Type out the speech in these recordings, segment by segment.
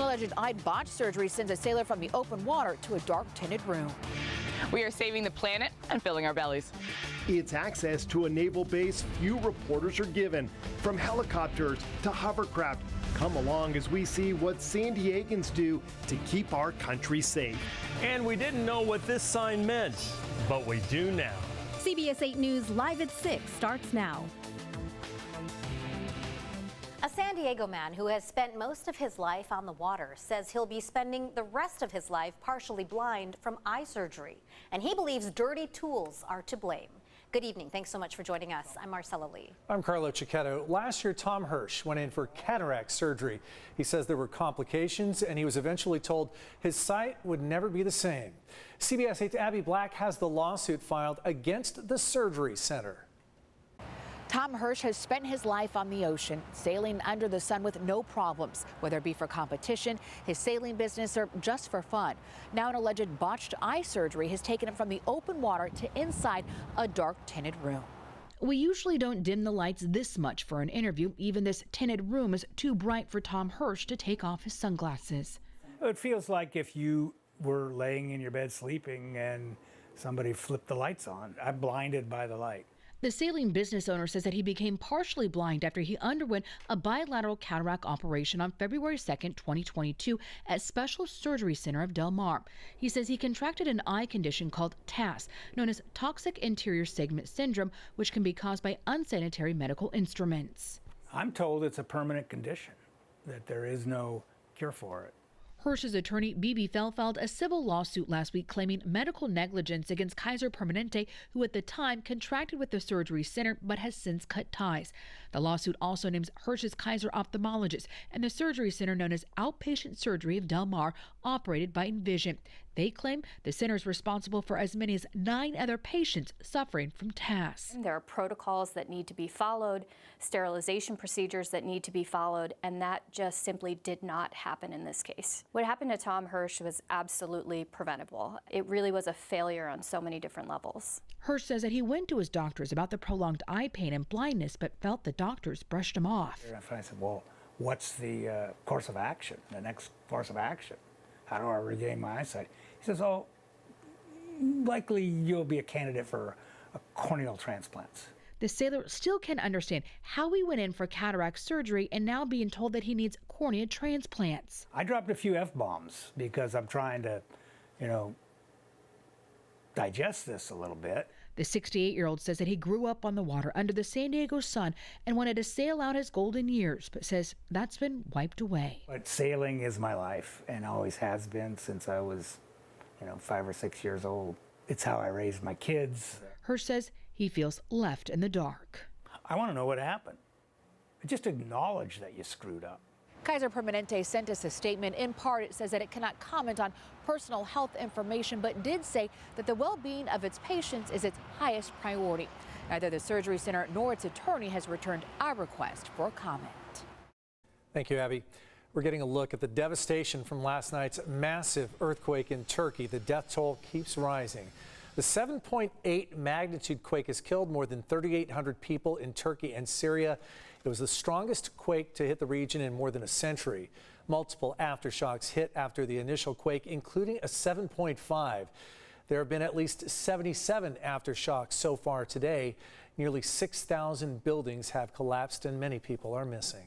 alleged botched surgery sends a sailor from the open water to a dark tinted room. We are saving the planet and filling our bellies. It's access to a naval base few reporters are given, from helicopters to hovercraft. Come along as we see what San Diegans do to keep our country safe. And we didn't know what this sign meant, but we do now. CBS 8 News Live at 6 starts now. A San Diego man who has spent most of his life on the water says he'll be spending the rest of his life partially blind from eye surgery. And he believes dirty tools are to blame. Good evening. Thanks so much for joining us. I'm Marcella Lee. I'm Carlo Cicchetto. Last year, Tom Hirsch went in for cataract surgery. He says there were complications, and he was eventually told his sight would never be the same. CBS 8's Abby Black has the lawsuit filed against the surgery center. Tom Hirsch has spent his life on the ocean, sailing under the sun with no problems, whether it be for competition, his sailing business, or just for fun. Now an alleged botched eye surgery has taken him from the open water to inside a dark tinted room. We usually don't dim the lights this much for an interview. Even this tinted room is too bright for Tom Hirsch to take off his sunglasses. It feels like if you were laying in your bed sleeping and somebody flipped the lights on. I'm blinded by the light. The sailing business owner says that he became partially blind after he underwent a bilateral cataract operation on February 2nd, 2022 at Special Surgery Center of Del Mar. He says he contracted an eye condition called TAS, known as toxic anterior segment syndrome, which can be caused by unsanitary medical instruments. I'm told it's a permanent condition, that there is no cure for it. Hirsch's attorney, B.B. Fell, filed a civil lawsuit last week claiming medical negligence against Kaiser Permanente, who at the time contracted with the surgery center but has since cut ties. The lawsuit also names Hirsch's Kaiser ophthalmologist and the surgery center known as Outpatient Surgery of Del Mar, operated by Envision. They claim the center is responsible for as many as 9 other patients suffering from TAS. There are protocols that need to be followed, sterilization procedures that need to be followed, and that just simply did not happen in this case. What happened to Tom Hirsch was absolutely preventable. It really was a failure on so many different levels. Hirsch says that he went to his doctors about the prolonged eye pain and blindness, but felt the doctors brushed him off. I said, well, what's the course of action, the next course of action? How do I regain my eyesight? He says, oh, likely you'll be a candidate for a corneal transplants. The sailor still can't understand how he went in for cataract surgery and now being told that he needs cornea transplants. I dropped a few F-bombs because I'm trying to, digest this a little bit. The 68-year-old says that he grew up on the water under the San Diego sun and wanted to sail out his golden years, but says that's been wiped away. But sailing is my life and always has been since I was, 5 or 6 years old. It's how I raised my kids. Hirsch says he feels left in the dark. I want to know what happened. Just acknowledge that you screwed up. Kaiser Permanente sent us a statement. In part, it says that it cannot comment on personal health information, but did say that the well-being of its patients is its highest priority. Neither the surgery center nor its attorney has returned our request for comment. Thank you, Abby. We're getting a look at the devastation from last night's massive earthquake in Turkey. The death toll keeps rising. The 7.8 magnitude quake has killed more than 3,800 people in Turkey and Syria. It was the strongest quake to hit the region in more than a century. Multiple aftershocks hit after the initial quake, including a 7.5. There have been at least 77 aftershocks so far today. Nearly 6,000 buildings have collapsed and many people are missing.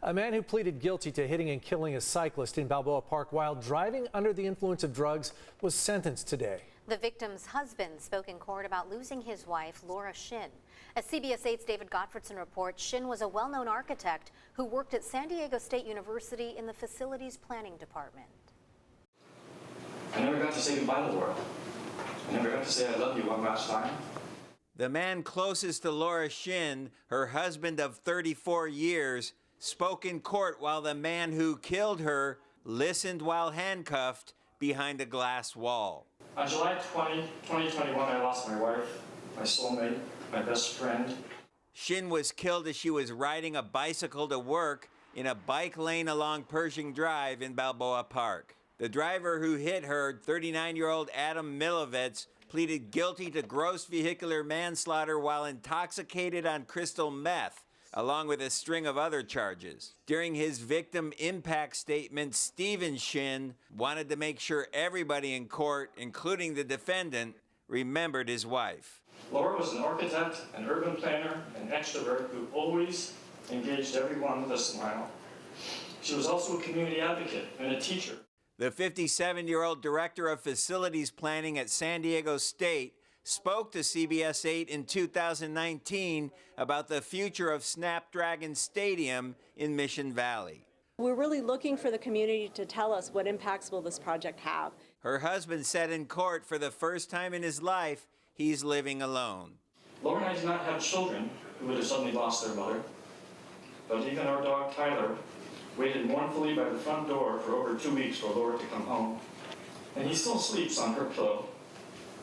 A man who pleaded guilty to hitting and killing a cyclist in Balboa Park while driving under the influence of drugs was sentenced today. The victim's husband spoke in court about losing his wife, Laura Shin. As CBS 8's David Gottfredson reports, Shin was a well-known architect who worked at San Diego State University in the facilities planning department. I never got to say goodbye to Laura. I never got to say I love you one last time. The man closest to Laura Shin, her husband of 34 years, spoke in court while the man who killed her listened while handcuffed behind a glass wall. On July 20, 2021, I lost my wife, my soulmate, my best friend. Shin was killed as she was riding a bicycle to work in a bike lane along Pershing Drive in Balboa Park. The driver who hit her, 39-year-old Adam Milovets, pleaded guilty to gross vehicular manslaughter while intoxicated on crystal meth. along with a string of other charges. During his victim impact statement, Stephen Shin wanted to make sure everybody in court, including the defendant, remembered his wife. Laura was an architect, an urban planner, an extrovert who always engaged everyone with a smile. She was also a community advocate and a teacher. The 57-year-old director of facilities planning at San Diego State spoke to CBS 8 in 2019 about the future of Snapdragon Stadium in Mission Valley. We're really looking for the community to tell us what impacts will this project have. Her husband said in court for the first time in his life, he's living alone. Laura and I did not have children who would have suddenly lost their mother, but even our dog Tyler waited mournfully by the front door for over 2 weeks for Laura to come home. And he still sleeps on her pillow,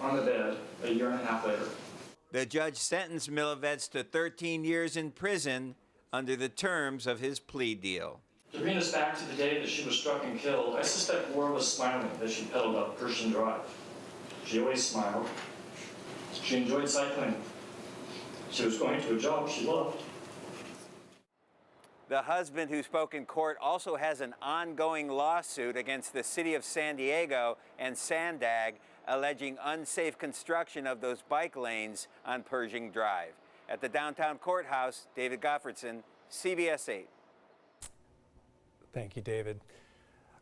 on the bed, a year and a half later. The judge sentenced Milovets to 13 years in prison under the terms of his plea deal. To bring us back to the day that she was struck and killed, I suspect Laura was smiling as she pedaled up Pershing Drive. She always smiled. She enjoyed cycling. She was going to a job she loved. The husband who spoke in court also has an ongoing lawsuit against the city of San Diego and Sandag, alleging unsafe construction of those bike lanes on Pershing Drive. At the downtown courthouse, David Gottfredson, CBS 8. Thank you, David.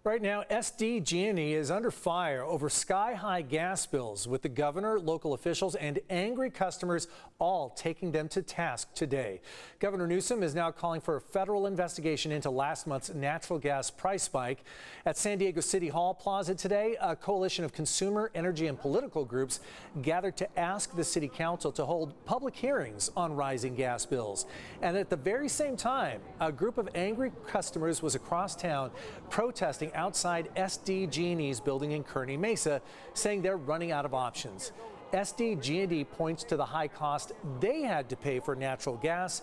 Right now, SDG&E is under fire over sky-high gas bills, with the governor, local officials, and angry customers all taking them to task today. Governor Newsom is now calling for a federal investigation into last month's natural gas price spike. At San Diego City Hall Plaza today, a coalition of consumer, energy, and political groups gathered to ask the city council to hold public hearings on rising gas bills. And at the very same time, a group of angry customers was across town protesting outside SDG&E's building in Kearny Mesa, saying they're running out of options. SDG&E points to the high cost they had to pay for natural gas,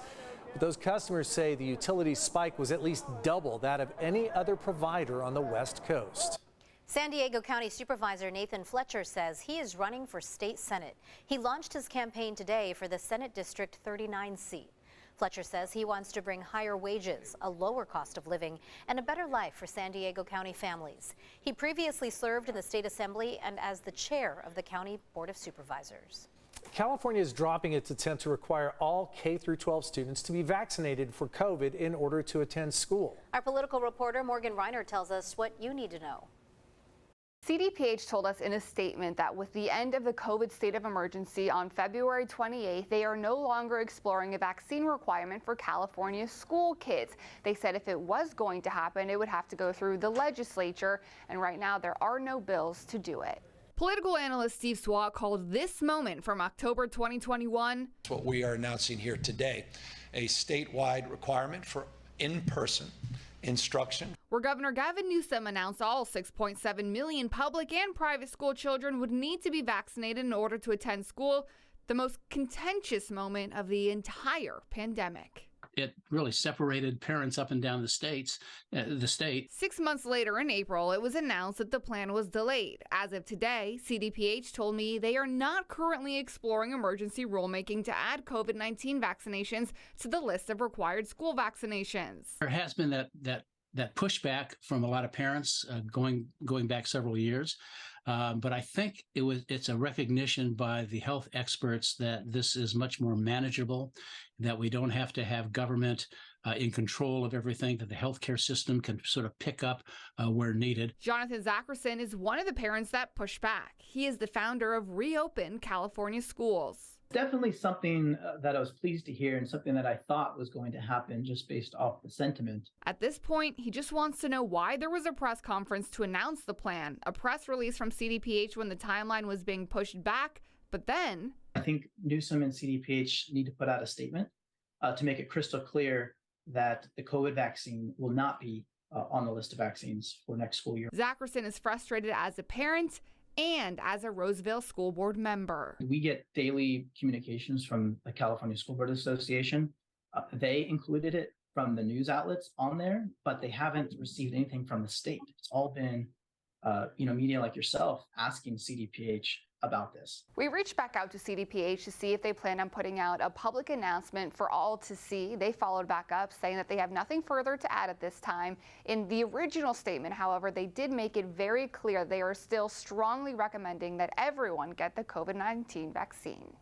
but those customers say the utility spike was at least double that of any other provider on the West Coast. San Diego County Supervisor Nathan Fletcher says he is running for state senate. He launched his campaign today for the Senate District 39 seat. Fletcher says he wants to bring higher wages, a lower cost of living, and a better life for San Diego County families. He previously served in the state assembly and as the chair of the County Board of Supervisors. California is dropping its attempt to require all K-12 students to be vaccinated for COVID in order to attend school. Our political reporter Morgan Reiner tells us what you need to know. CDPH told us in a statement that with the end of the COVID state of emergency on February 28th, they are no longer exploring a vaccine requirement for California school kids. They said if it was going to happen, it would have to go through the legislature, and right now there are no bills to do it. Political analyst Steve Swat called this moment from October 2021 what we are announcing here today, a statewide requirement for in-person instruction, where Governor Gavin Newsom announced all 6.7 million public and private school children would need to be vaccinated in order to attend school, the most contentious moment of the entire pandemic. It really separated parents up and down the state. 6 months later in April, it was announced that the plan was delayed. As of today, CDPH told me they are not currently exploring emergency rulemaking to add COVID-19 vaccinations to the list of required school vaccinations. There has been that pushback from a lot of parents going back several years. But I think it's a recognition by the health experts that this is much more manageable, that we don't have to have government in control of everything, that the healthcare system can sort of pick up where needed. Jonathan Zackerson is one of the parents that pushed back. He is the founder of Reopen California Schools. Definitely something that I was pleased to hear and something that I thought was going to happen just based off the sentiment. At this point, he just wants to know why there was a press conference to announce the plan, a press release from CDPH when the timeline was being pushed back, but then... I think Newsom and CDPH need to put out a statement to make it crystal clear that the COVID vaccine will not be on the list of vaccines for next school year. Zackerson is frustrated as a parent and as a Roseville School Board member. We get daily communications from the California School Board Association. They included it from the news outlets on there, but they haven't received anything from the state. It's all been, media like yourself asking CDPH about this. We reached back out to CDPH to see if they plan on putting out a public announcement for all to see. They followed back up saying that they have nothing further to add at this time. In the original statement, however, they did make it very clear they are still strongly recommending that everyone get the COVID-19 vaccine.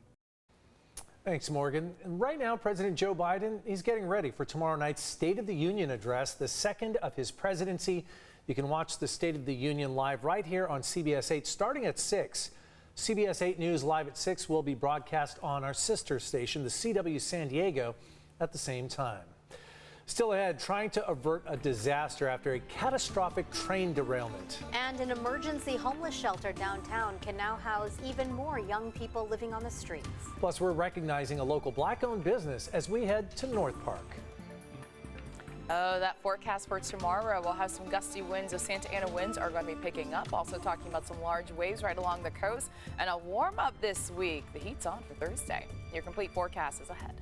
Thanks, Morgan. And right now, President Joe Biden, he's getting ready for tomorrow night's State of the Union address, the second of his presidency. You can watch the State of the Union live right here on CBS 8 starting at 6. CBS 8 News Live at 6 will be broadcast on our sister station, the CW San Diego, at the same time. Still ahead, trying to avert a disaster after a catastrophic train derailment. And an emergency homeless shelter downtown can now house even more young people living on the streets. Plus, we're recognizing a local black-owned business as we head to North Park. Oh, that forecast for tomorrow. We'll have some gusty winds. The Santa Ana winds are going to be picking up. Also talking about some large waves right along the coast and a warm up this week. The heat's on for Thursday. Your complete forecast is ahead.